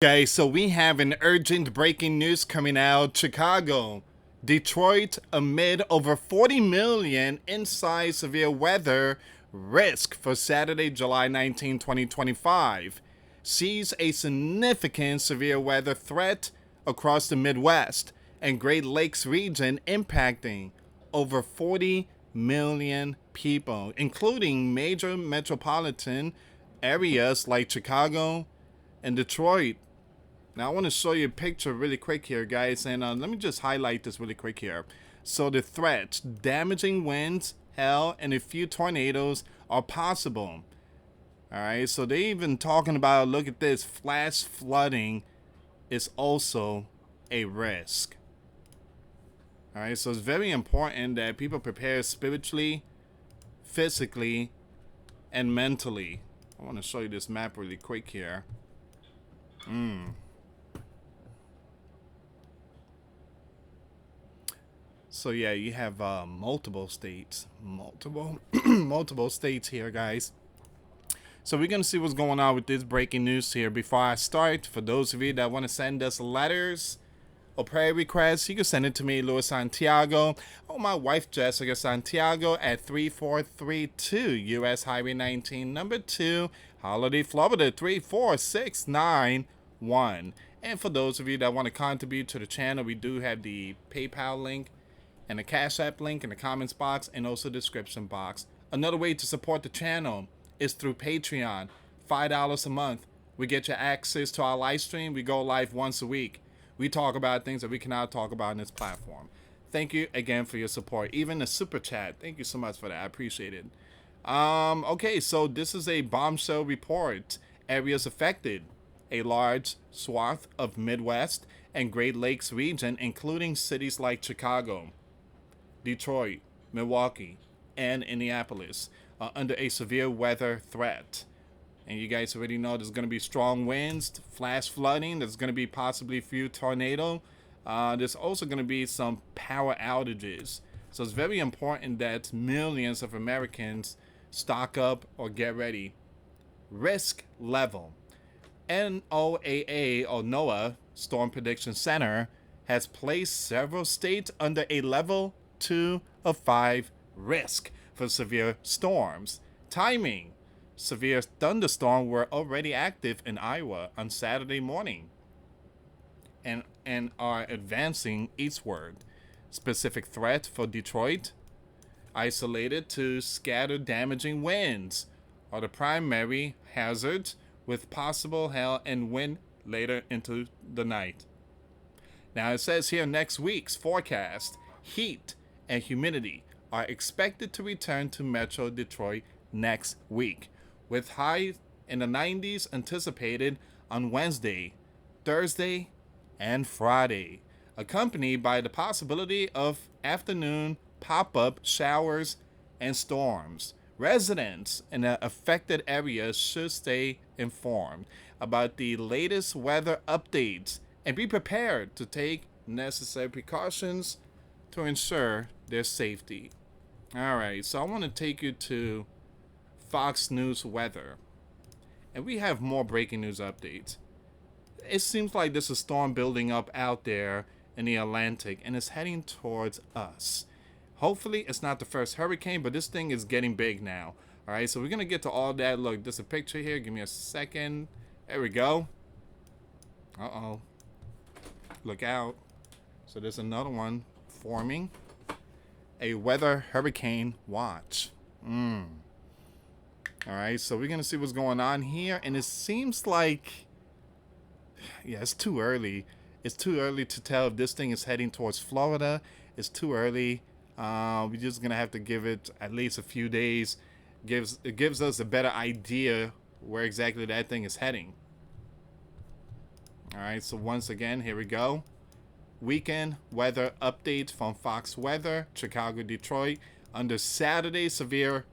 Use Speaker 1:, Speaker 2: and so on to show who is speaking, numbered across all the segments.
Speaker 1: Okay, so we have an urgent breaking news coming out. Chicago, Detroit, amid over 40 million inside severe weather risk for Saturday, July 19, 2025, sees a significant severe weather threat across the Midwest and Great Lakes region impacting over 40 million people, including major metropolitan areas like Chicago and Detroit. Now I want to show you a picture really quick here, guys, and let me just highlight this really quick here. So the threats, damaging winds, hail, and a few tornadoes are possible. All right, so they even talking about, look at this, flash flooding is also a risk. All right, so it's very important that people prepare spiritually, physically, and mentally. I want to show you this map really quick here. So yeah, you have multiple states, multiple states here, guys. So we're gonna see what's going on with this breaking news here. Before I start, for those of you that want to send us letters or prayer requests, you can send it to me, US Santiago, or my wife Jessica Santiago at 3432 US Highway 19, number 2, Holiday, Florida 34691. And for those of you that want to contribute to the channel, we do have the PayPal link and the Cash App link in the comments box and also description box. Another way to support the channel is through Patreon. $5 a month. We get you access to our live stream. We go live once a week. We talk about things that we cannot talk about on this platform. Thank you again for your support. Even the super chat. Thank you so much for that. I appreciate it. Okay, so this is a bombshell report. Areas affected. A large swath of Midwest and Great Lakes region, including cities like Chicago, Detroit, Milwaukee, and Indianapolis are under a severe weather threat. And you guys already know there's going to be strong winds, flash flooding, there's going to be possibly a few tornadoes. There's also going to be some power outages. So it's very important that millions of Americans stock up or get ready. Risk level. NOAA or NOAA Storm Prediction Center has placed several states under a level 2 of 5 risk for severe storms. Timing. Severe thunderstorms were already active in Iowa on Saturday morning and are advancing eastward. Specific threat for Detroit. Isolated to scattered damaging winds are the primary hazards, with possible hail and wind later into the night. Now it says here next week's forecast, heat and humidity are expected to return to Metro Detroit next week, with highs in the 90s anticipated on Wednesday, Thursday, and Friday, accompanied by the possibility of afternoon pop-up showers and storms. Residents in the affected areas should stay informed about the latest weather updates and be prepared to take necessary precautions to ensure their safety. Alright, so I want to take you to Fox News weather. And we have more breaking news updates. It seems like there's a storm building up out there in the Atlantic and it's heading towards us. Hopefully it's not the first hurricane, but this thing is getting big now. Alright, so we're going to get to all that. Look, there's a picture here. Give me a second. There we go. Uh-oh. Look out. So there's another one forming. A weather hurricane watch. Alright, so we're going to see what's going on here. And it seems like, yeah, it's too early. It's too early to tell if this thing is heading towards Florida. It's too early. We're just going to have to give it at least a few days. It gives us a better idea where exactly that thing is heading. Alright, so once again, here we go. Weekend weather update from Fox Weather, Chicago, Detroit, under Saturday severe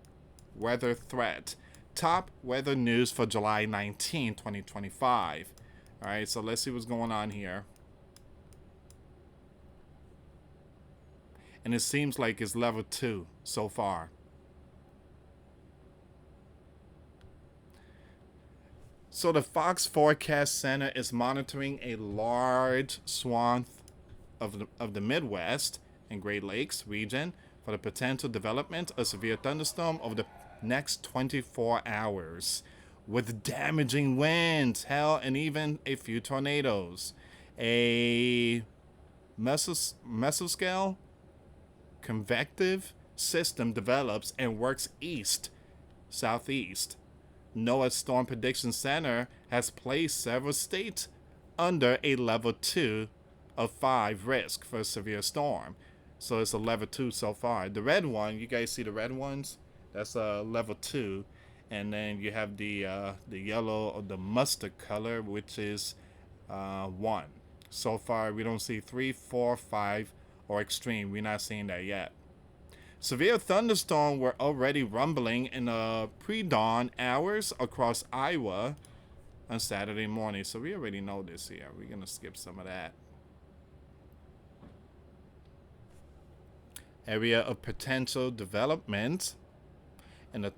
Speaker 1: weather threat. Top weather news for July 19, 2025. Alright, so let's see what's going on here. And it seems like it's level 2 so far. So the Fox Forecast Center is monitoring a large swath of the Midwest and Great Lakes region for the potential development of severe thunderstorm over the next 24 hours with damaging winds, hail, and even a few tornadoes. A mesoscale convective system develops and works east southeast. NOAA's Storm Prediction Center has placed several states under a level 2 of 5 risk for a severe storm. So it's a level 2 so far. The red one, you guys see the red ones? That's a level 2. And then you have the yellow or the mustard color, which is 1. So far, we don't see 3, 4, 5, or extreme. We're not seeing that yet. Severe thunderstorms were already rumbling in the pre-dawn hours across Iowa on Saturday morning. So we already know this here. We're going to skip some of that. Area of potential development in the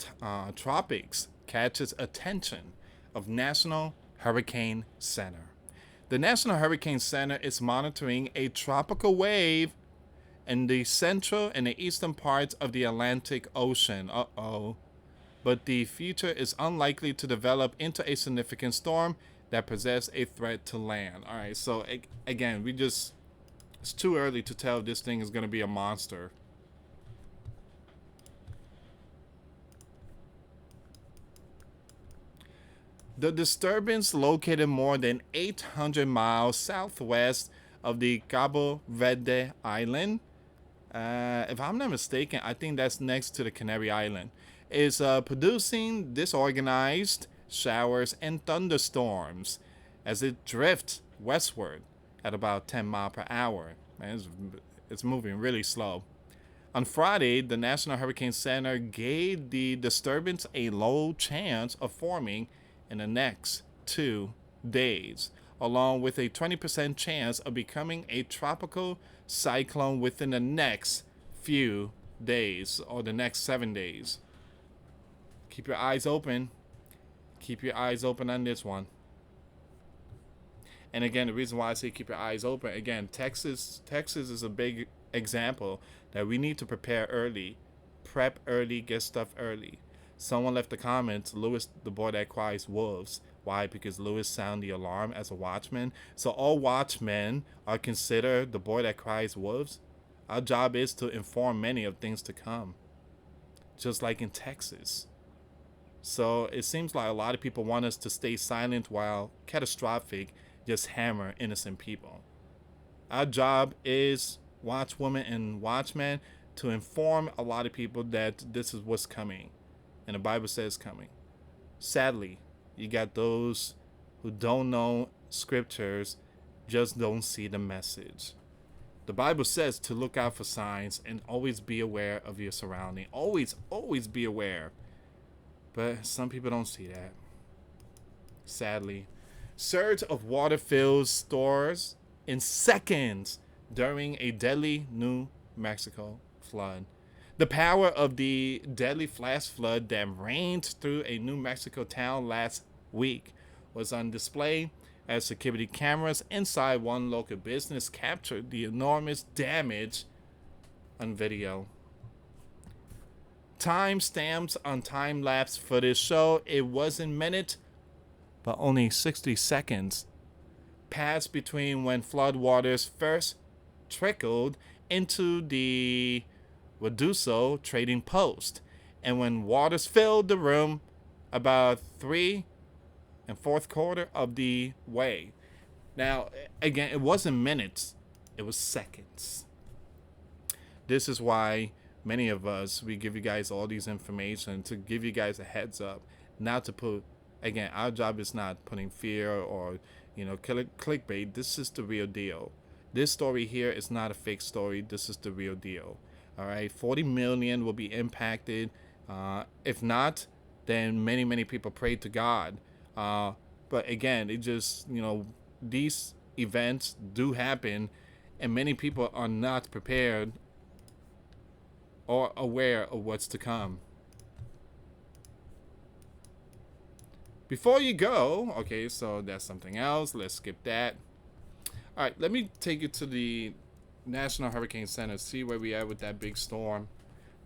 Speaker 1: tropics catches attention of National Hurricane Center. The National Hurricane Center is monitoring a tropical wave in the central and the eastern parts of the Atlantic Ocean. But the future is unlikely to develop into a significant storm that presents a threat to land. All right, so again, it's too early to tell if this thing is going to be a monster. The disturbance located more than 800 miles southwest of the Cabo Verde Island, if I'm not mistaken, I think that's next to the Canary Island, is producing disorganized showers and thunderstorms as it drifts westward at about 10 miles per hour. Man, it's moving really slow. On Friday, the National Hurricane Center gave the disturbance a low chance of forming in the next 2 days, along with a 20% chance of becoming a tropical cyclone within the next few days or the next 7 days. Keep your eyes open. Keep your eyes open on this one. And again, the reason why I say keep your eyes open, again, Texas is a big example that we need to prepare early, prep early, get stuff early. Someone left the comments, Lewis, the boy that cries wolves. Why? Because Lewis sounded the alarm as a watchman. So all watchmen are considered the boy that cries wolves. Our job is to inform many of things to come, just like in Texas. So it seems like a lot of people want us to stay silent while catastrophic just hammer innocent people. Our job is, watchwomen and watchmen, to inform a lot of people that this is what's coming. And the Bible says coming. Sadly, you got those who don't know scriptures, just don't see the message. The Bible says to look out for signs and always be aware of your surrounding. Always be aware. But some people don't see that. Sadly. Surge of water fills stores in seconds during a deadly New Mexico flood. The power of the deadly flash flood that rained through a New Mexico town last week was on display as security cameras inside one local business captured the enormous damage on video. Timestamps on time-lapse footage show it wasn't minutes, but only 60 seconds passed between when floodwaters first trickled into the Waduso trading post and when waters filled the room about 3 4/4 of the way. Now, again, it wasn't minutes, it was seconds. This is why many of us, we give you guys all these information to give you guys a heads up, not to put, again, our job is not putting fear or, clickbait. This is the real deal. This story here is not a fake story. This is the real deal. All right, 40 million will be impacted. If not, then many people pray to God. But again, it just, these events do happen, and many people are not prepared or aware of what's to come. Before you go, okay, so that's something else. Let's skip that. All right, let me take you to the National Hurricane Center, see where we are with that big storm.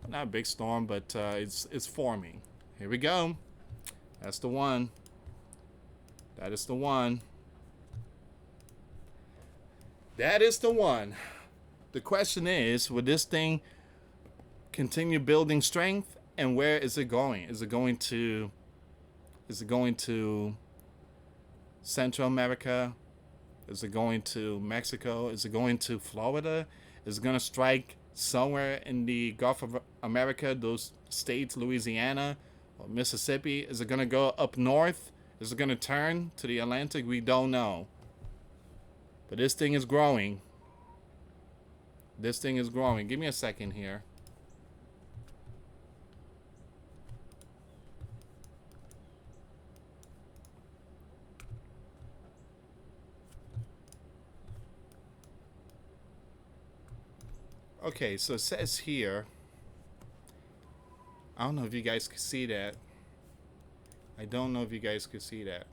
Speaker 1: Not a big storm, but it's forming. Here we go. That's the one. That is the one. That is the one. The question is, will this thing continue building strength, and where is it going? Is it going to Central America? Is it going to Mexico? Is it going to Florida? Is it going to strike somewhere in the Gulf of America, those states, Louisiana or Mississippi? Is it going to go up north? Is it going to turn to the Atlantic? We don't know. But this thing is growing. This thing is growing. Give me a second here. Okay, so it says here, I don't know if you guys can see that. I don't know if you guys can see that.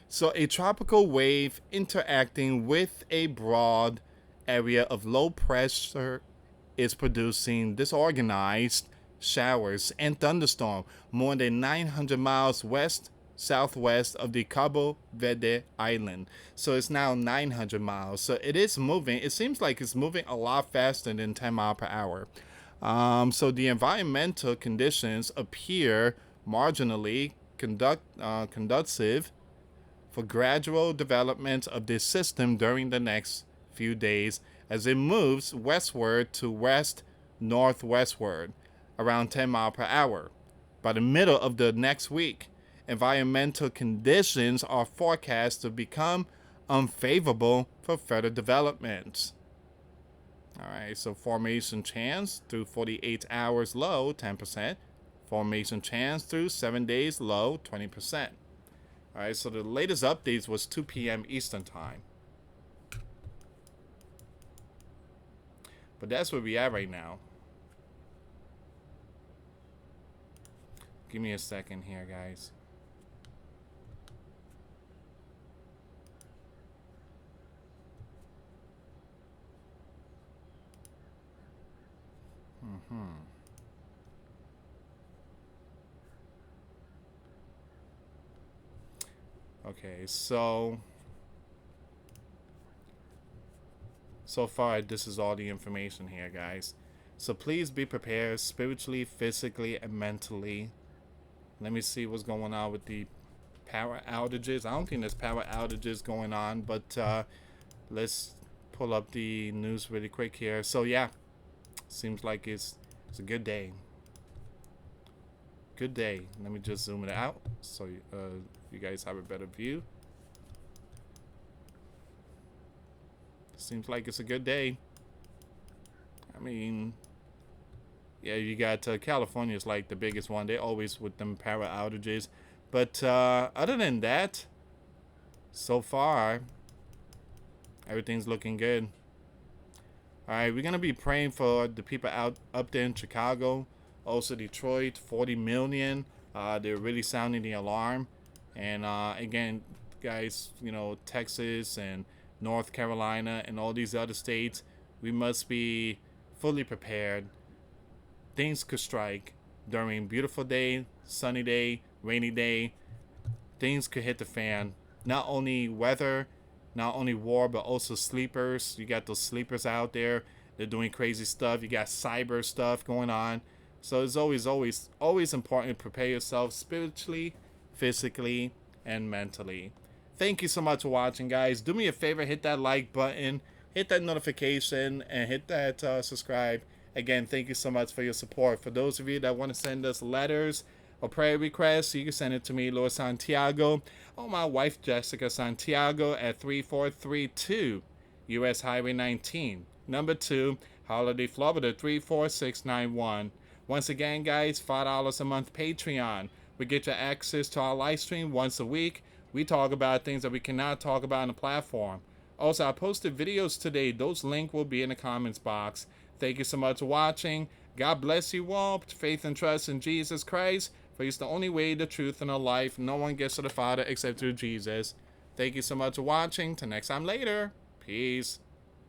Speaker 1: So a tropical wave interacting with a broad area of low pressure is producing disorganized showers and thunderstorms more than 900 miles west southwest of the Cabo Verde Island. So it's now 900 miles. So it is moving. It seems like it's moving a lot faster than 10 miles per hour. So the environmental conditions appear marginally conducive for gradual development of this system during the next few days as it moves westward to west-northwestward around 10 miles per hour. By the middle of the next week, environmental conditions are forecast to become unfavorable for further development. All right, so formation chance through 48 hours low, 10%. Formation chance through 7 days low, 20%. All right, so the latest updates was 2 p.m. Eastern time. But that's where we are right now. Give me a second here, guys. Okay, so far this is all the information here, guys. So please be prepared spiritually, physically, and mentally. Let me see what's going on with the power outages. I don't think there's power outages going on, but let's pull up the news really quick here. So yeah, seems like it's a good day. Good day. Let me just zoom it out so you guys have a better view. Seems like it's a good day. I mean, yeah, you got California is like the biggest one. They always with them power outages. But other than that, so far, everything's looking good. All right, we're going to be praying for the people up there in Chicago. Also Detroit, 40 million. They're really sounding the alarm. And again, guys, you know, Texas and North Carolina and all these other states, we must be fully prepared. Things could strike during beautiful day, sunny day, rainy day. Things could hit the fan. Not only weather, not only war, but also sleepers. You got those sleepers out there. They're doing crazy stuff. You got cyber stuff going on. So it's always important to prepare yourself spiritually, physically, and mentally. Thank you so much for watching, guys. Do me a favor, hit that like button, hit that notification, and hit that subscribe. Again, thank you so much for your support. For those of you that want to send us letters or prayer requests, you can send it to me, Lord Santiago, or my wife, Jessica Santiago, at 3432 US Highway 19, number 2, Holiday, Florida, 34691. Once again, guys, $5 a month Patreon. We get you access to our live stream once a week. We talk about things that we cannot talk about on the platform. Also, I posted videos today. Those links will be in the comments box. Thank you so much for watching. God bless you all. Faith and trust in Jesus Christ. For he's the only way, the truth, and the life. No one gets to the Father except through Jesus. Thank you so much for watching. Till next time later. Peace.